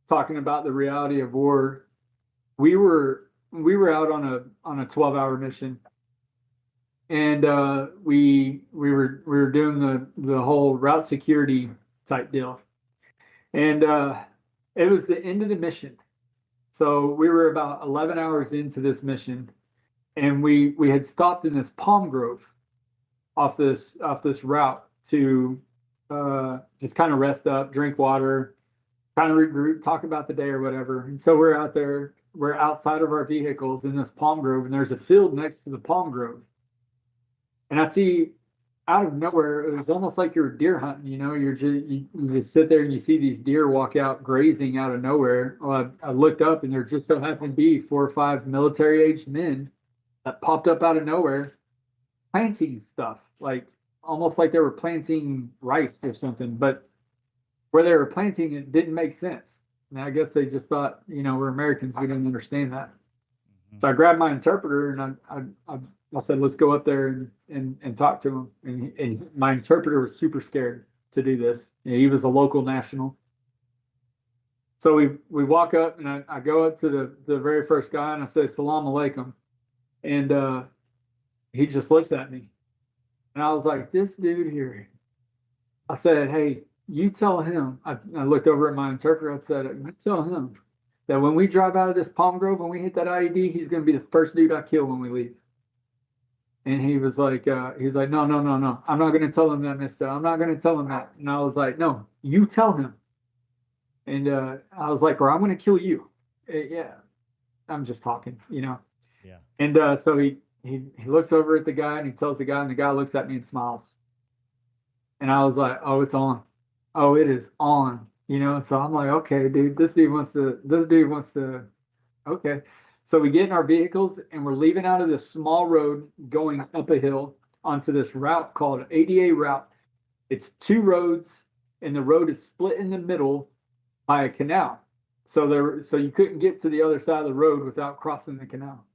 talking about the reality of war, we were out on a 12-hour mission, and we were doing the whole route security type deal, and it was the end of the mission. So we were about 11 hours into this mission, and we had stopped in this palm grove off this route to just kind of rest up, drink water, kind of regroup, talk about the day or whatever. And so we're out there, we're outside of our vehicles in this palm grove, and there's a field next to the palm grove. And I see out of nowhere, it was almost like you're deer hunting. You just sit there and you see these deer walk out grazing out of nowhere. Well, I looked up, and there just so happened to be 4 or 5 military-aged men that popped up out of nowhere, planting stuff, like almost like they were planting rice or something. But where they were planting it didn't make sense. And I guess they just thought, we're Americans, we didn't understand that. So I grabbed my interpreter, and I said, let's go up there and talk to him. And my interpreter was super scared to do this. He was a local national. So we walk up, and I go up to the very first guy, and I say, Salam alaikum. And he just looks at me. And I was like, this dude here. I said, hey, you tell him. I looked over at my interpreter. I said, you tell him that when we drive out of this palm grove, when we hit that IED, he's going to be the first dude I kill when we leave. And he was like, no. I'm not going to tell him that, mister. I'm not going to tell him that. And I was like, no, you tell him. And I was like, or I'm going to kill you. Yeah, I'm just talking. Yeah. And so he looks over at the guy, and he tells the guy, and the guy looks at me and smiles. And I was like, oh, it's on. Oh, it is on. So I'm like, okay, dude, this dude wants to, okay. So we get in our vehicles, and we're leaving out of this small road going up a hill onto this route called ADA route. It's 2 roads, and the road is split in the middle by a canal. So you couldn't get to the other side of the road without crossing the canal.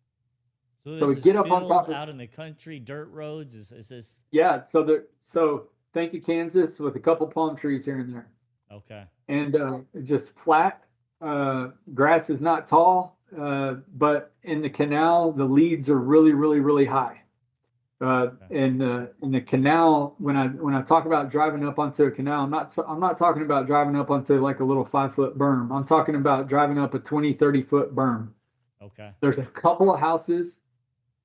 So So this we is get up on top field of, out in the country, dirt roads. Is this yeah. So thank you, Kansas, with a couple palm trees here and there, okay? and just flat. Grass is not tall, but in the canal, the leads are really, really, really high. Okay. In the canal, when I talk about driving up onto a canal, I'm not talking about driving up onto like a little 5-foot berm. I'm talking about driving up a 20, 30-foot berm. Okay. There's a couple of houses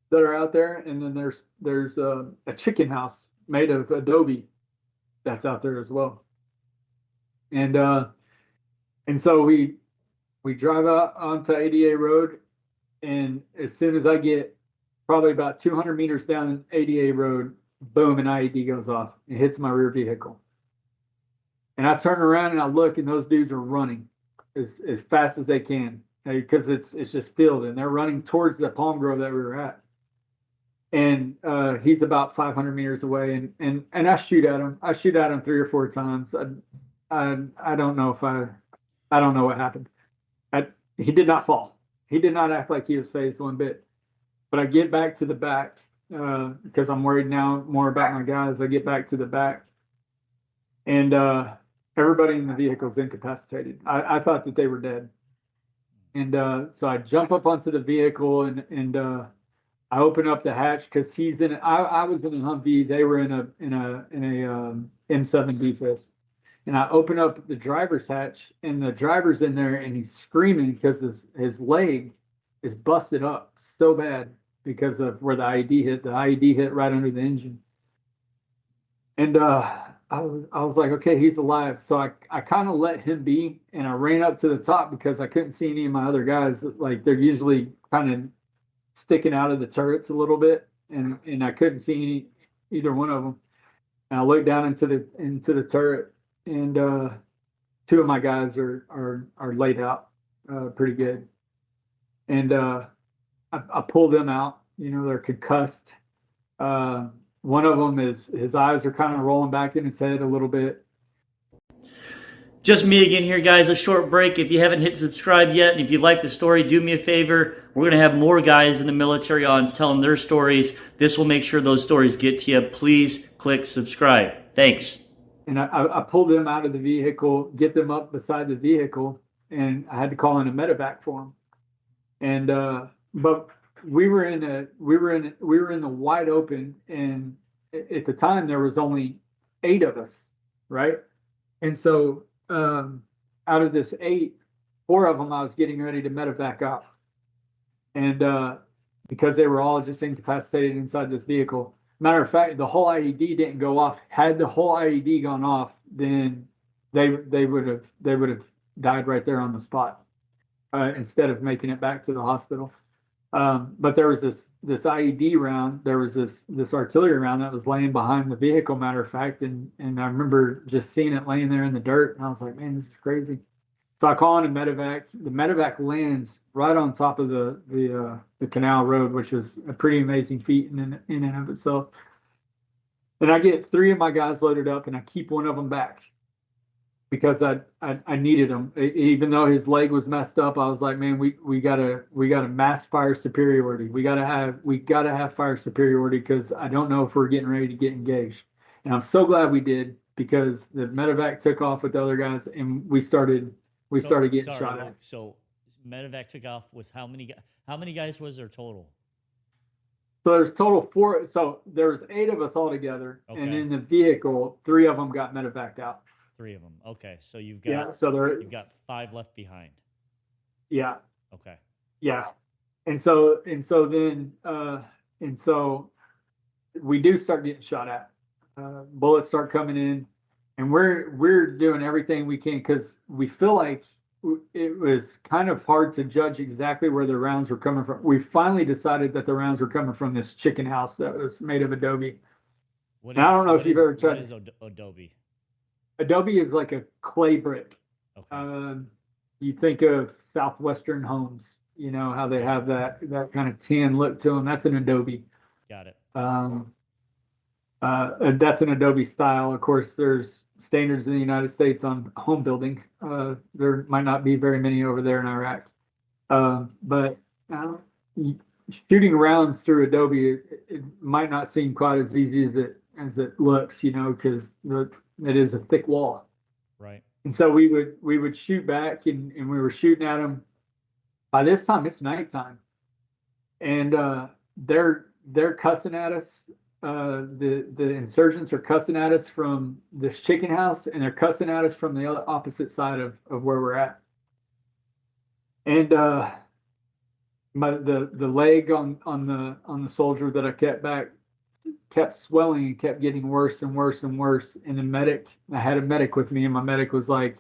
that are out there, and then there's a chicken house made of Adobe that's out there as well. And so we drive out onto ADA road, and as soon as I get probably about 200 meters down ADA road, boom, an IED goes off. It hits my rear vehicle, and I turn around and I look, and those dudes are running as fast as they can, because it's just filled, and they're running towards the palm grove that we were at. And he's about 500 meters away, and I shoot at him. I shoot at him 3 or 4 times. I don't know if I don't know what happened. He did not fall. He did not act like he was phased one bit. But I get back to the back because I'm worried now more about my guys. I get back to the back, and everybody in the vehicle is incapacitated. I thought that they were dead, and so I jump up onto the vehicle, and I open up the hatch because he's in. I was in a Humvee. They were in a M7 Defense. And I open up the driver's hatch, and the driver's in there, and he's screaming because his leg is busted up so bad because of where the IED hit. The IED hit right under the engine. And I was like, okay, he's alive. So I kind of let him be, and I ran up to the top because I couldn't see any of my other guys. Like, they're usually kind of sticking out of the turrets a little bit, and I couldn't see either one of them. And I looked down into the turret, and 2 of my guys are laid out pretty good, and I pull them out. They're concussed. One of them is his eyes are kind of rolling back in his head a little bit. Just me again here, guys. A short break. If you haven't hit subscribe yet, and if you like the story, do me a favor. We're going to have more guys in the military on telling their stories. This will make sure those stories get to you. Please click subscribe. Thanks. And I pulled them out of the vehicle, get them up beside the vehicle, and I had to call in a medevac for them. And but we were in the wide open, and at the time there was only 8 of us, right? And so out of this 8, 4 of them I was getting ready to medevac out, and because they were all just incapacitated inside this vehicle. Matter of fact, the whole IED didn't go off. Had the whole IED gone off, then they would have died right there on the spot instead of making it back to the hospital. But there was this IED round. There was this artillery round that was laying behind the vehicle. Matter of fact, and I remember just seeing it laying there in the dirt, and I was like, man, this is crazy. So I call in a medevac. The medevac lands right on top of the canal road, which is a pretty amazing feat in and of itself. And I get 3 of my guys loaded up, and I keep one of them back because I needed him. Even though his leg was messed up, I was like, man, we gotta mass fire superiority. We gotta have fire superiority because I don't know if we're getting ready to get engaged. And I'm so glad we did, because the medevac took off with the other guys, and we started getting shot at. So medevac took off with how many guys was there total? So there's total 4. So there's 8 of us all together, and in the vehicle, 3 of them got medevaced out. 3 of them. Okay, so you've got you've got 5 left behind. Yeah. Okay. Yeah, and so we do start getting shot at. Bullets start coming in, and we're doing everything we can because we feel like it was kind of hard to judge exactly where the rounds were coming from. We finally decided that the rounds were coming from this chicken house that was made of Adobe. I don't know if you've ever tried. What is Adobe? Adobe is like a clay brick. Okay. You think of Southwestern homes, you know how they have that kind of tan look to them. That's an Adobe. Got it. That's an Adobe style. Of course, there's standards in the United States on home building. There might not be very many over there in Iraq, but shooting rounds through Adobe, it might not seem quite as easy as it looks, you know, because it is a thick wall. Right. And so we would shoot back, and we were shooting at them. By this time, it's nighttime, and they're cussing at us. The insurgents are cussing at us from this chicken house, and they're cussing at us from the other opposite side of where we're at. And the leg on the soldier that I kept back kept swelling and kept getting worse and worse and worse. And I had a medic with me, and my medic was like,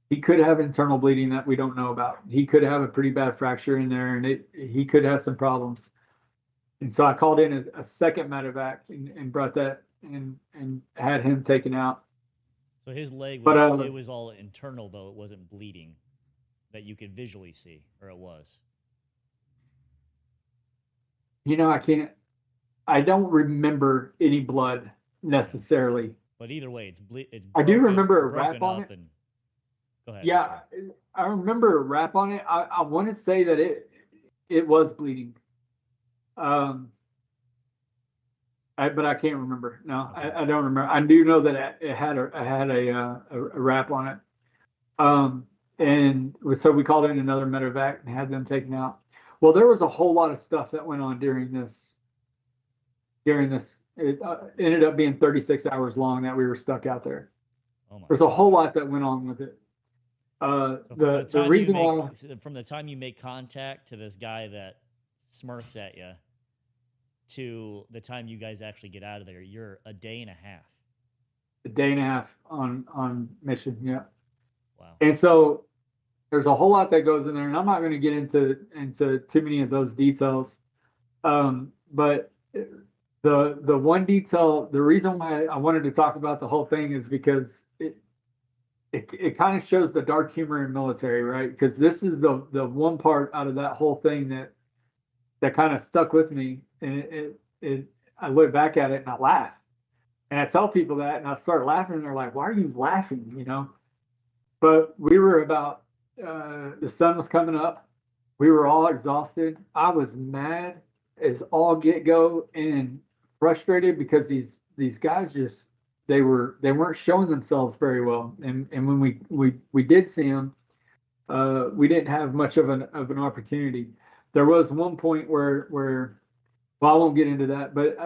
he could have internal bleeding that we don't know about. He could have a pretty bad fracture in there, and he could have some problems. And so I called in a second medevac and brought that and had him taken out. So his leg was, it was all internal, though. It wasn't bleeding that you could visually see, or it was? You know, I don't remember any blood necessarily. But either way, I do remember a wrap on it. Go ahead. Yeah, I remember a wrap on it. I want to say that it was bleeding. But I can't remember. No, okay. I don't remember. I do know that it had a wrap on it. And so we called in another medevac and had them taken out. Well, there was a whole lot of stuff that went on during this. It ended up being 36 hours long that we were stuck out there. Oh my There's a whole lot that went on with it. So the reason why, from the time you make contact to this guy that smirks at you to the time you guys actually get out of there, you're a day and a half. A day and a half on mission, yeah. Wow. And so there's a whole lot that goes in there, and I'm not going to get into too many of those details. But the one detail, the reason why I wanted to talk about the whole thing is because it kind of shows the dark humor in military, right? Because this is the one part out of that whole thing that kind of stuck with me, and I look back at it and I laugh, and I tell people that, and I start laughing, and they're like, "Why are you laughing?" You know. But we were about the sun was coming up. We were all exhausted. I was mad as all get go and frustrated because these guys just they weren't showing themselves very well. And when we did see them, we didn't have much of an opportunity. There was one point where well, I won't get into that, but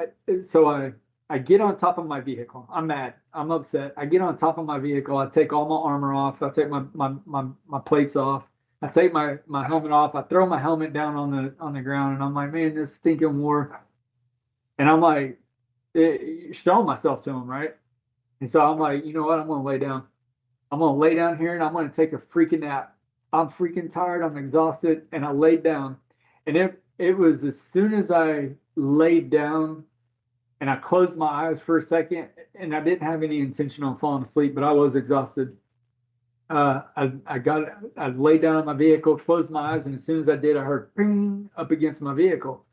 I get on top of my vehicle. I'm mad. I'm upset. I get on top of my vehicle. I take all my armor off. I take my plates off. I take my helmet off. I throw my helmet down on the ground, and I'm like, man, this stinking war. And I'm like, showing myself to him, right? And so I'm like, you know what? I'm gonna lay down. I'm gonna lay down here, and I'm gonna take a freaking nap. I'm freaking tired. I'm exhausted, and I laid down. And it was as soon as I laid down and I closed my eyes for a second, and I didn't have any intention on falling asleep, but I was exhausted. I laid down in my vehicle, closed my eyes, and as soon as I did, I heard ping up against my vehicle.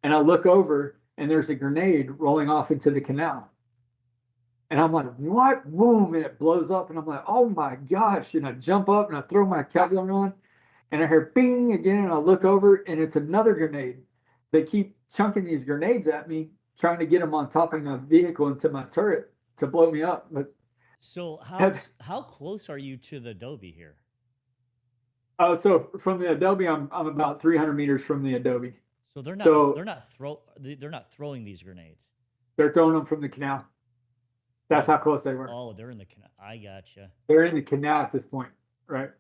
And I look over, and there's a grenade rolling off into the canal. And I'm like, what? Boom, and it blows up, and I'm like, oh my gosh. And I jump up and I throw my Kevlar on, and I hear bing again, and I look over, and it's another grenade. They keep chunking these grenades at me, trying to get them on top of my vehicle into my turret to blow me up. But So how close are you to the Adobe here? so from the Adobe, I'm about 300 meters from the Adobe. So they're not throwing these grenades. They're throwing them from the canal. That's how close they were. Oh, they're in the canal. I gotcha. They're in the canal at this point, right?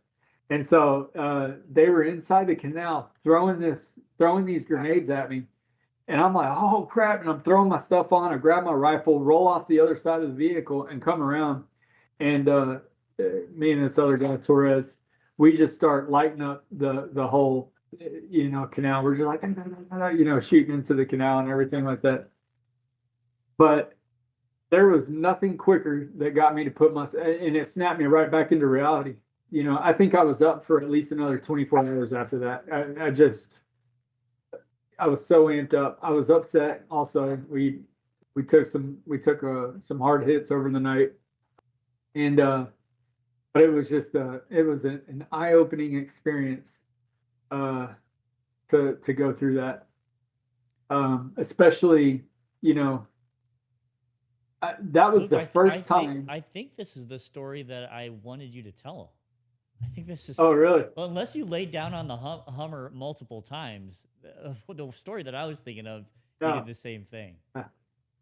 And so they were inside the canal throwing these grenades at me. And I'm like, oh crap. And I'm throwing my stuff on. I grab my rifle, roll off the other side of the vehicle, and come around. And me and this other guy, Torres, we just start lighting up the whole, canal. We're just like, shooting into the canal and everything like that. But there was nothing quicker that got me to put and it snapped me right back into reality. I think I was up for at least another 24 hours after that. I was so amped up. I was upset. Also, we took some hard hits over the night, and but it was just an eye-opening experience to go through that. Especially, that was the first time. I think this is the story that I wanted you to tell. I think this is. Oh, really? Well, unless you laid down on the Hummer multiple times, the story that I was thinking of, you did the same thing.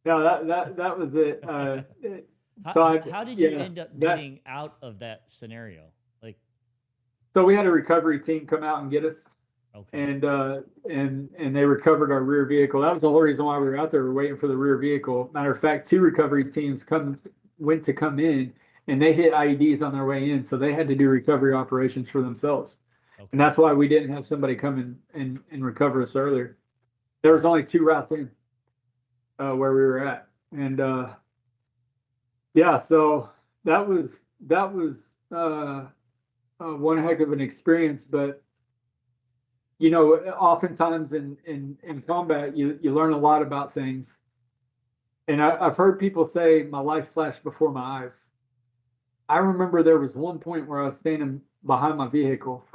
No, that was it. How did you end up getting out of that scenario? So we had a recovery team come out and get us. Okay. And they recovered our rear vehicle. That was the whole reason why we were out there. We were waiting for the rear vehicle. Matter of fact, 2 recovery teams went to come in, and they hit IEDs on their way in, so they had to do recovery operations for themselves. Okay. And that's why we didn't have somebody come in and recover us earlier. There was only 2 routes in where we were at, and so that was one heck of an experience. But oftentimes in combat, you learn a lot about things. And I've heard people say my life flashed before my eyes. I remember there was one point where I was standing behind my vehicle,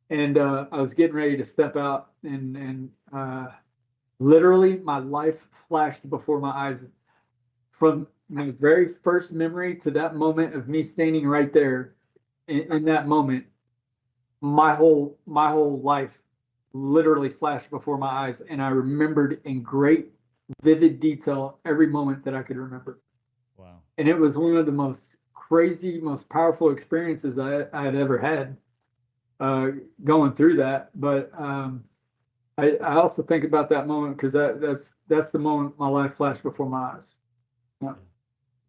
and I was getting ready to step out, and literally my life flashed before my eyes. From my very first memory to that moment of me standing right there in that moment, my whole life literally flashed before my eyes, and I remembered in great vivid detail every moment that I could remember. Wow. And it was one of the most crazy, most powerful experiences I had ever had going through that. But I also think about that moment because that's the moment my life flashed before my eyes. Yeah.